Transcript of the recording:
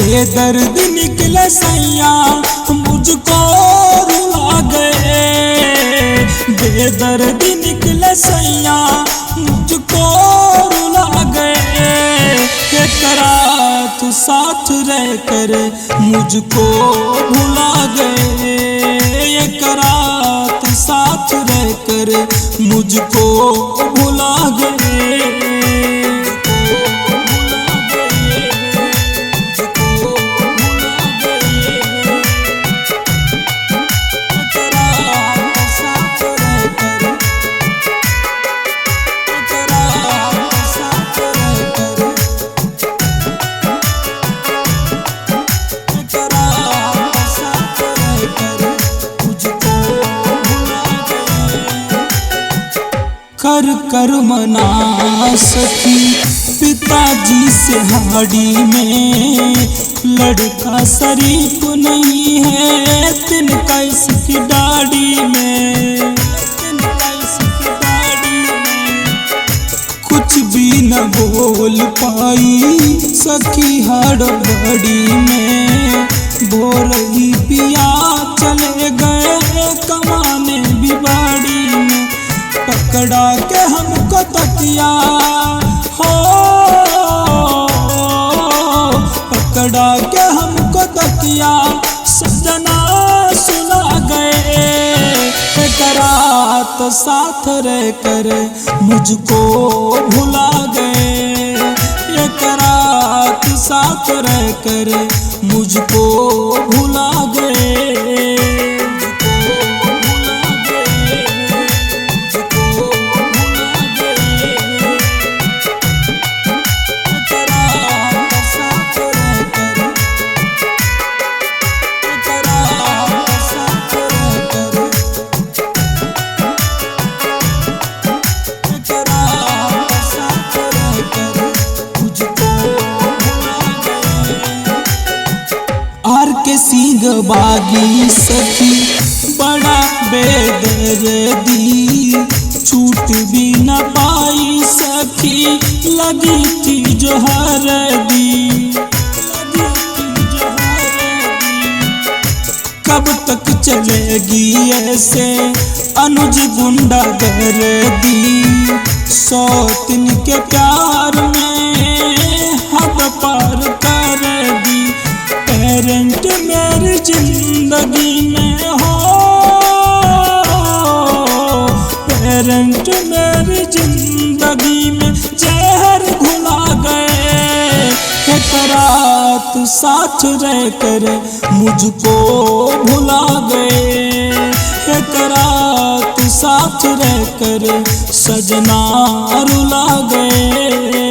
बेदर्द निकले सैया मुझको रुला गए, बेदर्द निकले सैया मुझको रुला गए। एकरा तू साथ रह कर मुझको भुला गए, एकरा तू साथ रह कर मुझको भुला गए। कर कर मना सकी पिताजी से हाड़ी में, लड़का शरीफ नहीं है तिनका इसकी दाढ़ी में, तिनका इसकी दाढ़ी में। कुछ भी न बोल पाई सखी हड़बड़ी में, भोरही पिया चले गए कमाने बिबाड़ी में। पकड़ा के हमको तकिया हो, पकड़ा के हमको तकिया सजना सुला गए। एकरा तो साथ रह कर मुझको भुला गए, एकरा तो साथ रह कर मुझको भुला गए। सिंह बागी सखी बड़ा बेदर्दी, छूट भी न पाई सखी लगी थी जो हरदी। कब तक चलेगी ऐसे अनुज गुंडा गर्दी, सौतन के प्यार में हद पार कर दी। पेरेंट मेरी जिंदगी में हो, पेरेंट मेरी जिंदगी में जहर घुला गए। एकरा तू साथ रह कर मुझको भुला गए, एकरा तू साथ रह कर सजना रुला गए।